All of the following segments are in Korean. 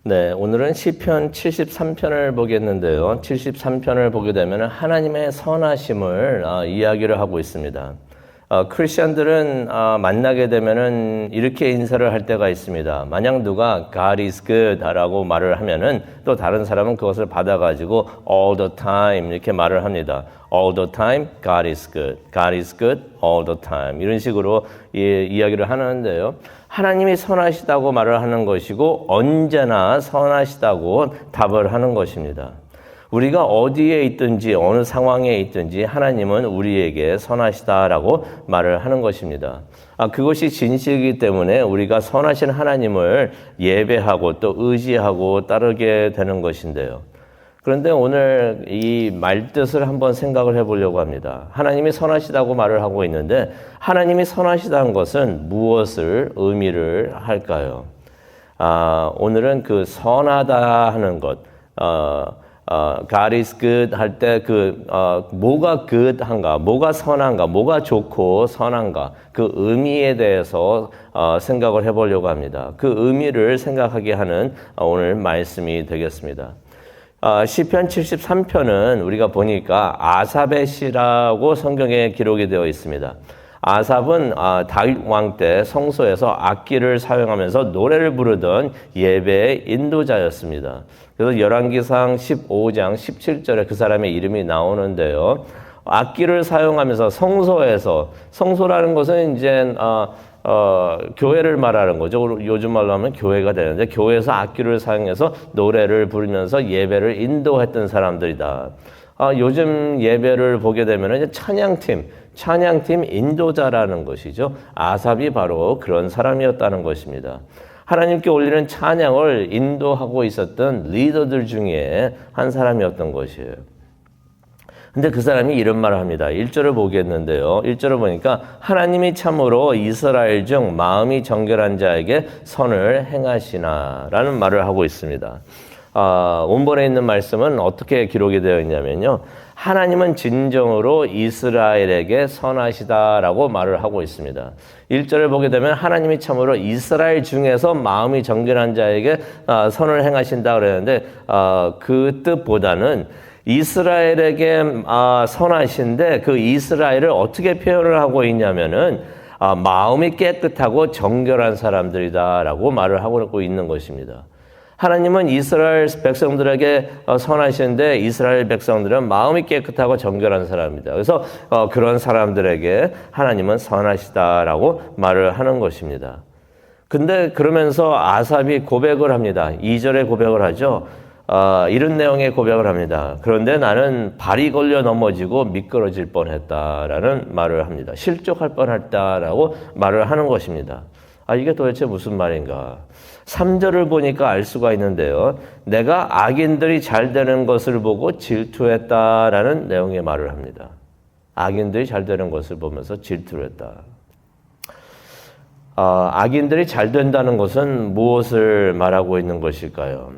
네, 오늘은 시편 73편을 보겠는데요. 73편을 보게 되면 하나님의 선하심을 이야기를 하고 있습니다. 크리스천들은 만나게 되면은 이렇게 인사를 할 때가 있습니다. 만약 누가 God is good 라고 말을 하면은 또 다른 사람은 그것을 받아가지고 all the time 이렇게 말을 합니다. all the time, God is good. God is good all the time. 이런 식으로 이야기를 하는데요. 하나님이 선하시다고 말을 하는 것이고 언제나 선하시다고 답을 하는 것입니다. 우리가 어디에 있든지 어느 상황에 있든지 하나님은 우리에게 선하시다라고 말을 하는 것입니다. 그것이 진실이기 때문에 우리가 선하신 하나님을 예배하고 또 의지하고 따르게 되는 것인데요. 그런데 오늘 이 말뜻을 한번 생각을 해보려고 합니다. 하나님이 선하시다고 말을 하고 있는데 하나님이 선하시다는 것은 무엇을 의미를 할까요? 오늘은 그 선하다 하는 것, God is good 할 때 뭐가 good한가, 뭐가 선한가, 뭐가 좋고 선한가 그 의미에 대해서 생각을 해보려고 합니다. 그 의미를 생각하게 하는 오늘 말씀이 되겠습니다. 시편 73편은 우리가 보니까 아삽의 시라고 성경에 기록이 되어 있습니다. 아삽은 다윗 왕 때 성소에서 악기를 사용하면서 노래를 부르던 예배의 인도자였습니다. 그래서 열왕기상 15장 17절에 그 사람의 이름이 나오는데요. 악기를 사용하면서 성소라는 것은 이제 교회를 말하는 거죠. 요즘 말로 하면 교회가 되는데 교회에서 악기를 사용해서 노래를 부르면서 예배를 인도했던 사람들이다. 요즘 예배를 보게 되면 이제 찬양팀 인도자라는 것이죠. 아삽이 바로 그런 사람이었다는 것입니다. 하나님께 올리는 찬양을 인도하고 있었던 리더들 중에 한 사람이었던 것이에요. 근데 그 사람이 이런 말을 합니다. 1절을 보겠는데요. 1절을 보니까 하나님이 참으로 이스라엘 중 마음이 정결한 자에게 선을 행하시나 라는 말을 하고 있습니다. 원본에 있는 말씀은 어떻게 기록이 되어 있냐면요. 하나님은 진정으로 이스라엘에게 선하시다라고 말을 하고 있습니다. 1절을 보게 되면 하나님이 참으로 이스라엘 중에서 마음이 정결한 자에게 선을 행하신다 그랬는데 그 뜻보다는 이스라엘에게 선하신데 그 이스라엘을 어떻게 표현을 하고 있냐면은 마음이 깨끗하고 정결한 사람들이다라고 말을 하고 있는 것입니다. 하나님은 이스라엘 백성들에게 선하시는데 이스라엘 백성들은 마음이 깨끗하고 정결한 사람입니다. 그래서 그런 사람들에게 하나님은 선하시다라고 말을 하는 것입니다. 근데 그러면서 아삽이 고백을 합니다. 2절에 고백을 하죠. 이런 내용의 고백을 합니다. 그런데 나는 발이 걸려 넘어지고 미끄러질 뻔했다라는 말을 합니다. 실족할 뻔했다라고 말을 하는 것입니다. 이게 도대체 무슨 말인가? 3절을 보니까 알 수가 있는데요. 내가 악인들이 잘 되는 것을 보고 질투했다라는 내용의 말을 합니다. 악인들이 잘 되는 것을 보면서 질투를 했다. 악인들이 잘 된다는 것은 무엇을 말하고 있는 것일까요?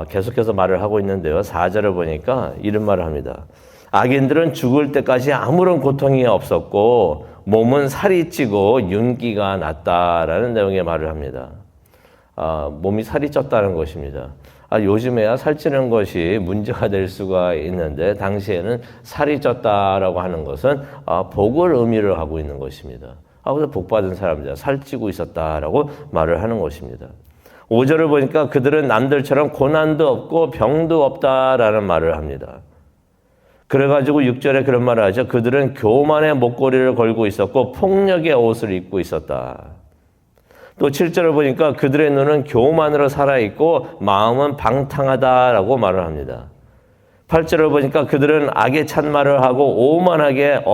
계속해서 말을 하고 있는데요. 4절을 보니까 이런 말을 합니다. 악인들은 죽을 때까지 아무런 고통이 없었고 몸은 살이 찌고 윤기가 났다라는 내용의 말을 합니다. 몸이 살이 쪘다는 것입니다. 요즘에야 살찌는 것이 문제가 될 수가 있는데 당시에는 살이 쪘다라고 하는 것은 복을 의미를 하고 있는 것입니다. 그래서 복받은 사람이다. 살찌고 있었다라고 말을 하는 것입니다. 5절을 보니까 그들은 남들처럼 고난도 없고 병도 없다라는 말을 합니다. 그래가지고 6절에 그런 말을 하죠. 그들은 교만의 목걸이를 걸고 있었고 폭력의 옷을 입고 있었다. 또 7절을 보니까 그들의 눈은 교만으로 살아있고 마음은 방탕하다라고 말을 합니다. 8절을 보니까 그들은 악의 찬말을 하고 오만하게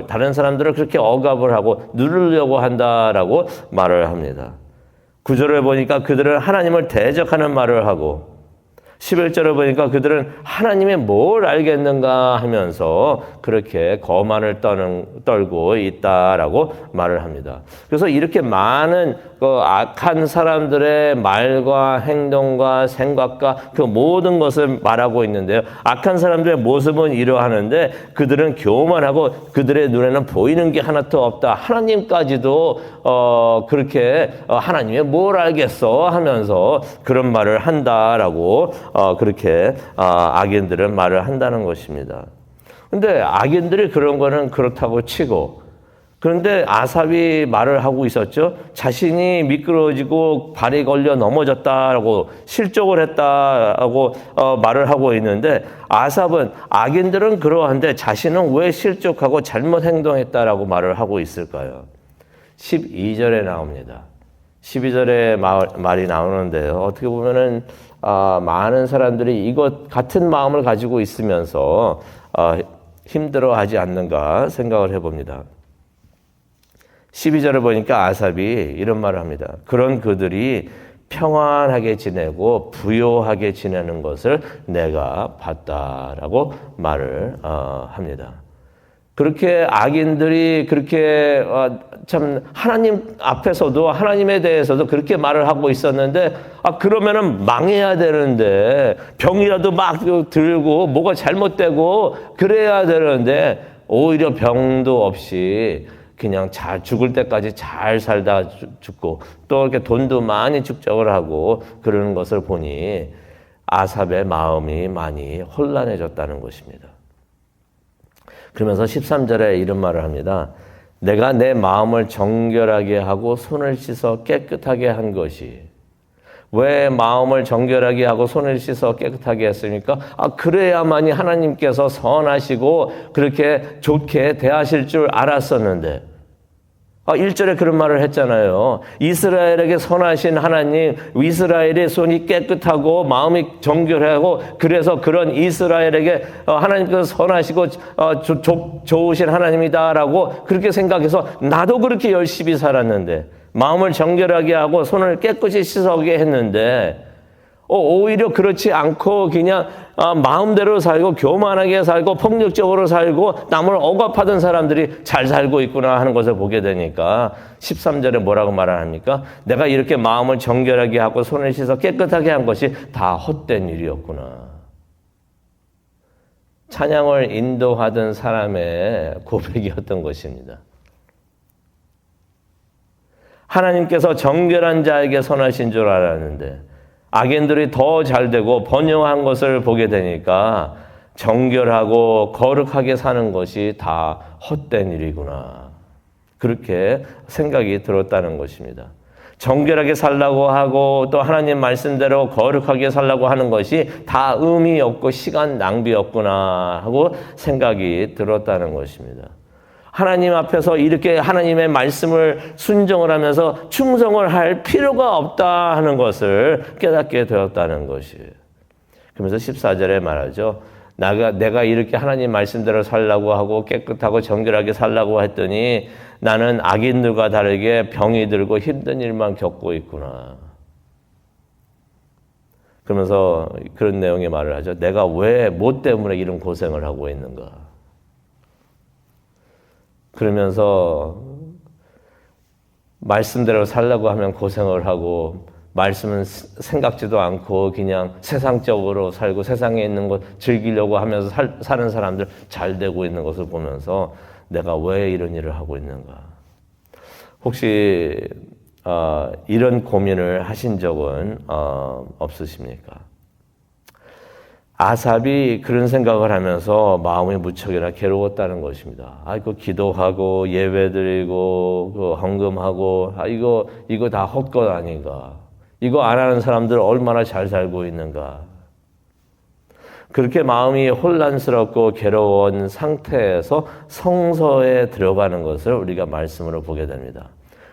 다른 사람들을 그렇게 억압을 하고 누르려고 한다라고 말을 합니다. 9절을 보니까 그들은 하나님을 대적하는 말을 하고 11절을 보니까 그들은 하나님의 뭘 알겠는가 하면서 그렇게 거만을 떨고 있다라고 말을 합니다. 그래서 이렇게 많은 그 악한 사람들의 말과 행동과 생각과 그 모든 것을 말하고 있는데요. 악한 사람들의 모습은 이러하는데 그들은 교만하고 그들의 눈에는 보이는 게 하나도 없다. 하나님까지도 그렇게 하나님의 뭘 알겠어 하면서 그런 말을 한다라고 그렇게 악인들은 말을 한다는 것입니다. 근데 악인들이 그런 거는 그렇다고 치고, 그런데 아삽이 말을 하고 있었죠. 자신이 미끄러지고 발이 걸려 넘어졌다라고 실족을 했다라고 말을 하고 있는데, 아삽은 악인들은 그러한데 자신은 왜 실족하고 잘못 행동했다라고 말을 하고 있을까요? 12절에 나옵니다. 12절에 말이 나오는데요. 어떻게 보면은 많은 사람들이 이것 같은 마음을 가지고 있으면서 힘들어하지 않는가 생각을 해봅니다. 12절을 보니까 아삽이 이런 말을 합니다. 그런 그들이 평안하게 지내고 부요하게 지내는 것을 내가 봤다라고 말을 합니다. 그렇게 악인들이 그렇게 참 하나님 앞에서도 하나님에 대해서도 그렇게 말을 하고 있었는데, 그러면은 망해야 되는데, 병이라도 막 들고 뭐가 잘못되고 그래야 되는데 오히려 병도 없이 그냥 잘 죽을 때까지 잘 살다 죽고 또 이렇게 돈도 많이 축적을 하고 그러는 것을 보니 아삽의 마음이 많이 혼란해졌다는 것입니다. 그러면서 13절에 이런 말을 합니다. 내가 내 마음을 정결하게 하고 손을 씻어 깨끗하게 한 것이. 왜 마음을 정결하게 하고 손을 씻어 깨끗하게 했습니까? 그래야만이 하나님께서 선하시고 그렇게 좋게 대하실 줄 알았었는데, 1절에 그런 말을 했잖아요. 이스라엘에게 선하신 하나님, 이스라엘의 손이 깨끗하고 마음이 정결하고 그래서 그런 이스라엘에게 하나님께서 선하시고 좋으신 하나님이다라고 그렇게 생각해서 나도 그렇게 열심히 살았는데, 마음을 정결하게 하고 손을 깨끗이 씻어게 했는데 오히려 그렇지 않고 그냥 마음대로 살고 교만하게 살고 폭력적으로 살고 남을 억압하던 사람들이 잘 살고 있구나 하는 것을 보게 되니까 13절에 뭐라고 말합니까? 내가 이렇게 마음을 정결하게 하고 손을 씻어 깨끗하게 한 것이 다 헛된 일이었구나. 찬양을 인도하던 사람의 고백이었던 것입니다. 하나님께서 정결한 자에게 선하신 줄 알았는데 악인들이 더 잘되고 번영한 것을 보게 되니까 정결하고 거룩하게 사는 것이 다 헛된 일이구나. 그렇게 생각이 들었다는 것입니다. 정결하게 살라고 하고 또 하나님 말씀대로 거룩하게 살라고 하는 것이 다 의미 없고 시간 낭비였구나 하고 생각이 들었다는 것입니다. 하나님 앞에서 이렇게 하나님의 말씀을 순종을 하면서 충성을 할 필요가 없다 하는 것을 깨닫게 되었다는 것이에요. 그러면서 14절에 말하죠. 내가 이렇게 하나님 말씀대로 살라고 하고 깨끗하고 정결하게 살라고 했더니 나는 악인들과 다르게 병이 들고 힘든 일만 겪고 있구나. 그러면서 그런 내용의 말을 하죠. 내가 왜 뭐 때문에 이런 고생을 하고 있는가. 그러면서 말씀대로 살려고 하면 고생을 하고 말씀은 생각지도 않고 그냥 세상적으로 살고 세상에 있는 것 즐기려고 하면서 사는 사람들 잘 되고 있는 것을 보면서 내가 왜 이런 일을 하고 있는가. 혹시 이런 고민을 하신 적은 없으십니까? 아삽이 그런 생각을 하면서 마음이 무척이나 괴로웠다는 것입니다. 이거 기도하고 예배드리고 그 헌금하고 이거 다 헛것 아닌가? 이거 안 하는 사람들 얼마나 잘 살고 있는가? 그렇게 마음이 혼란스럽고 괴로운 상태에서 성서에 들어가는 것을 우리가 말씀으로 보게 됩니다.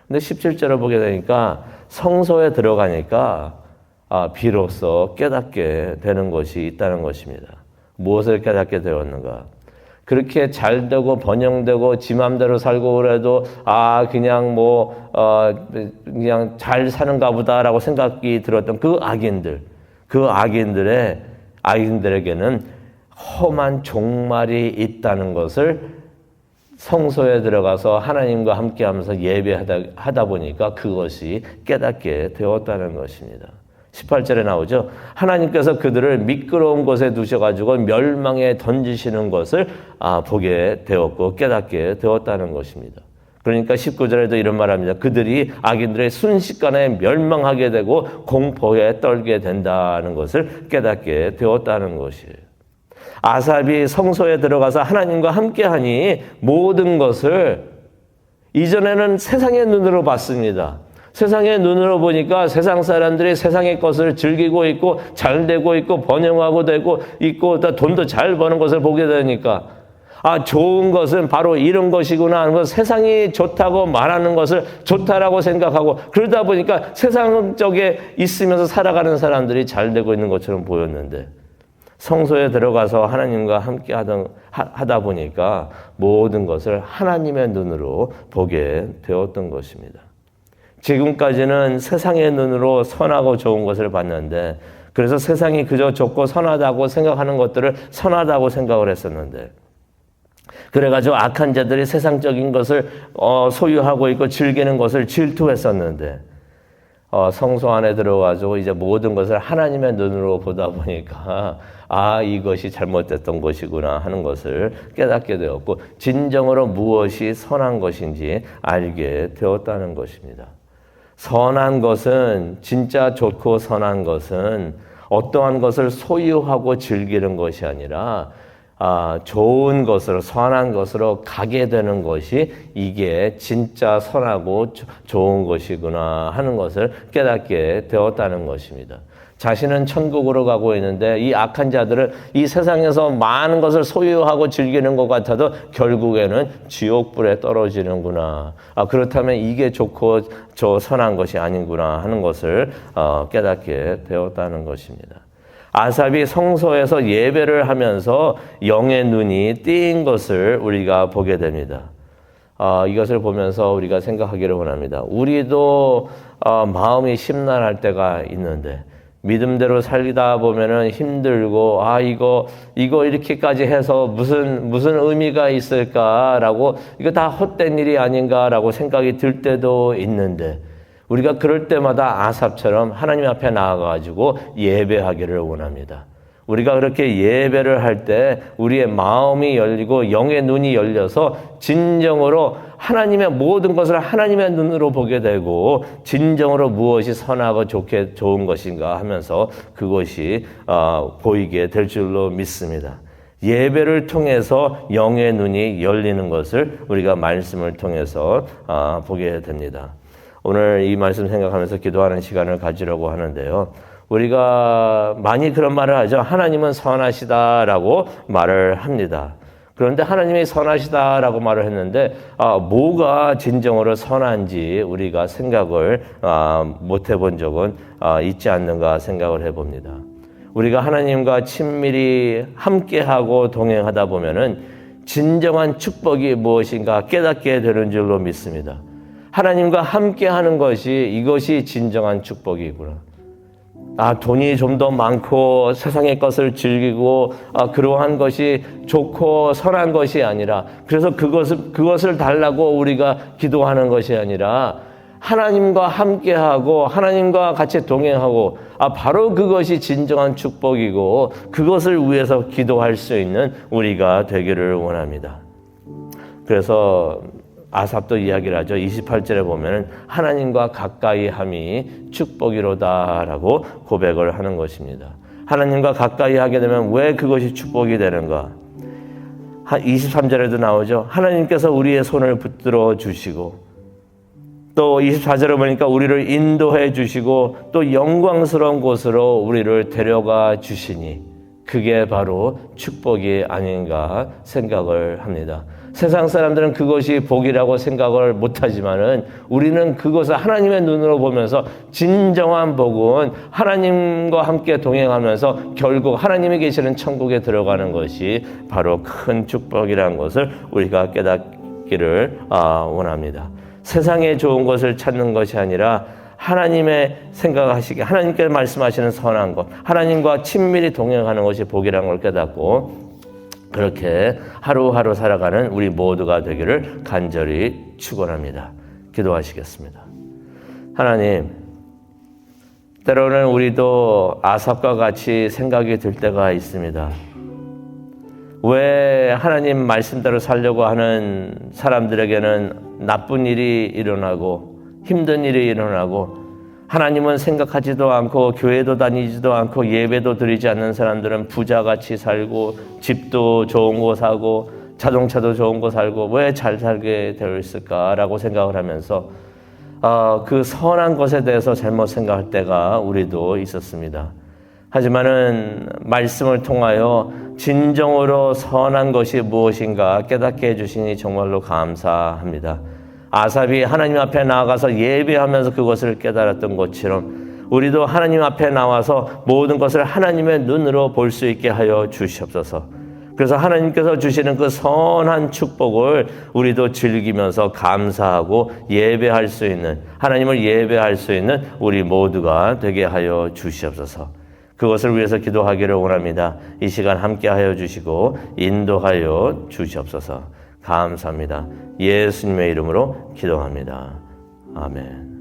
근데 17절을 보게 되니까 성서에 들어가니까 비로소 깨닫게 되는 것이 있다는 것입니다. 무엇을 깨닫게 되었는가? 그렇게 잘되고 번영되고 지 맘대로 살고 그래도 그냥 그냥 잘 사는가 보다라고 생각이 들었던 그 악인들, 그 악인들에게는 험한 종말이 있다는 것을 성소에 들어가서 하나님과 함께하면서 예배하다 보니까 그것이 깨닫게 되었다는 것입니다. 18절에 나오죠. 하나님께서 그들을 미끄러운 곳에 두셔가지고 멸망에 던지시는 것을 보게 되었고 깨닫게 되었다는 것입니다. 그러니까 19절에도 이런 말합니다. 그들이 악인들의 순식간에 멸망하게 되고 공포에 떨게 된다는 것을 깨닫게 되었다는 것이에요. 아삽이 성소에 들어가서 하나님과 함께하니 모든 것을 이전에는 세상의 눈으로 봤습니다. 세상의 눈으로 보니까 세상 사람들이 세상의 것을 즐기고 있고 잘 되고 있고 번영하고 되고 있고 돈도 잘 버는 것을 보게 되니까 좋은 것은 바로 이런 것이구나 하는 것, 세상이 좋다고 말하는 것을 좋다라고 생각하고 그러다 보니까 세상 쪽에 있으면서 살아가는 사람들이 잘 되고 있는 것처럼 보였는데 성소에 들어가서 하나님과 함께 하다 보니까 모든 것을 하나님의 눈으로 보게 되었던 것입니다. 지금까지는 세상의 눈으로 선하고 좋은 것을 봤는데 그래서 세상이 그저 좋고 선하다고 생각하는 것들을 선하다고 생각을 했었는데 그래가지고 악한 자들이 세상적인 것을 소유하고 있고 즐기는 것을 질투했었는데 성소 안에 들어가지고 이제 모든 것을 하나님의 눈으로 보다 보니까 이것이 잘못됐던 것이구나 하는 것을 깨닫게 되었고 진정으로 무엇이 선한 것인지 알게 되었다는 것입니다. 선한 것은 진짜 좋고 선한 것은 어떠한 것을 소유하고 즐기는 것이 아니라 좋은 것으로 선한 것으로 가게 되는 것이 이게 진짜 선하고 좋은 것이구나 하는 것을 깨닫게 되었다는 것입니다. 자신은 천국으로 가고 있는데 이 악한 자들은 이 세상에서 많은 것을 소유하고 즐기는 것 같아도 결국에는 지옥불에 떨어지는구나. 그렇다면 이게 좋고 선한 것이 아닌구나 하는 것을 깨닫게 되었다는 것입니다. 아삽이 성소에서 예배를 하면서 영의 눈이 띄인 것을 우리가 보게 됩니다. 이것을 보면서 우리가 생각하기를 원합니다. 우리도 마음이 심란할 때가 있는데 믿음대로 살다 보면은 힘들고 이거 이렇게까지 해서 무슨 의미가 있을까라고 이거 다 헛된 일이 아닌가라고 생각이 들 때도 있는데 우리가 그럴 때마다 아삽처럼 하나님 앞에 나아가지고 예배하기를 원합니다. 우리가 그렇게 예배를 할 때 우리의 마음이 열리고 영의 눈이 열려서 진정으로 하나님의 모든 것을 하나님의 눈으로 보게 되고 진정으로 무엇이 선하고 좋은 것인가 하면서 그것이 보이게 될 줄로 믿습니다. 예배를 통해서 영의 눈이 열리는 것을 우리가 말씀을 통해서 보게 됩니다. 오늘 이 말씀 생각하면서 기도하는 시간을 가지려고 하는데요. 우리가 많이 그런 말을 하죠. 하나님은 선하시다라고 말을 합니다. 그런데 하나님이 선하시다라고 말을 했는데 뭐가 진정으로 선한지 우리가 생각을 못 해본 적은 있지 않는가 생각을 해봅니다. 우리가 하나님과 친밀히 함께하고 동행하다 보면은 진정한 축복이 무엇인가 깨닫게 되는 줄로 믿습니다. 하나님과 함께하는 이것이 진정한 축복이구나. 돈이 좀 더 많고 세상의 것을 즐기고 그러한 것이 좋고 선한 것이 아니라 그래서 그것을 달라고 우리가 기도하는 것이 아니라 하나님과 함께하고 하나님과 같이 동행하고 바로 그것이 진정한 축복이고 그것을 위해서 기도할 수 있는 우리가 되기를 원합니다. 그래서 아삽도 이야기를 하죠. 28절에 보면 하나님과 가까이 함이 축복이로다라고 고백을 하는 것입니다. 하나님과 가까이 하게 되면 왜 그것이 축복이 되는가? 23절에도 나오죠. 하나님께서 우리의 손을 붙들어 주시고 또 24절에 보니까 우리를 인도해 주시고 또 영광스러운 곳으로 우리를 데려가 주시니 그게 바로 축복이 아닌가 생각을 합니다. 세상 사람들은 그것이 복이라고 생각을 못하지만은 우리는 그것을 하나님의 눈으로 보면서 진정한 복은 하나님과 함께 동행하면서 결국 하나님이 계시는 천국에 들어가는 것이 바로 큰 축복이라는 것을 우리가 깨닫기를 원합니다. 세상에 좋은 것을 찾는 것이 아니라 하나님의 생각하시기, 하나님께서 말씀하시는 선한 것, 하나님과 친밀히 동행하는 것이 복이라는 걸 깨닫고 그렇게 하루하루 살아가는 우리 모두가 되기를 간절히 축원합니다. 기도하시겠습니다. 하나님, 때로는 우리도 아삽과 같이 생각이 들 때가 있습니다. 왜 하나님 말씀대로 살려고 하는 사람들에게는 나쁜 일이 일어나고 힘든 일이 일어나고 하나님은 생각하지도 않고 교회도 다니지도 않고 예배도 드리지 않는 사람들은 부자같이 살고 집도 좋은 거 사고 자동차도 좋은 거 살고 왜 잘 살게 되어 있을까라고 생각을 하면서 그 선한 것에 대해서 잘못 생각할 때가 우리도 있었습니다. 하지만은 말씀을 통하여 진정으로 선한 것이 무엇인가 깨닫게 해주시니 정말로 감사합니다. 아삽이 하나님 앞에 나아가서 예배하면서 그것을 깨달았던 것처럼 우리도 하나님 앞에 나와서 모든 것을 하나님의 눈으로 볼 수 있게 하여 주시옵소서. 그래서 하나님께서 주시는 그 선한 축복을 우리도 즐기면서 감사하고 예배할 수 있는, 하나님을 예배할 수 있는 우리 모두가 되게 하여 주시옵소서. 그것을 위해서 기도하기를 원합니다. 이 시간 함께 하여 주시고 인도하여 주시옵소서. 감사합니다. 예수님의 이름으로 기도합니다. 아멘.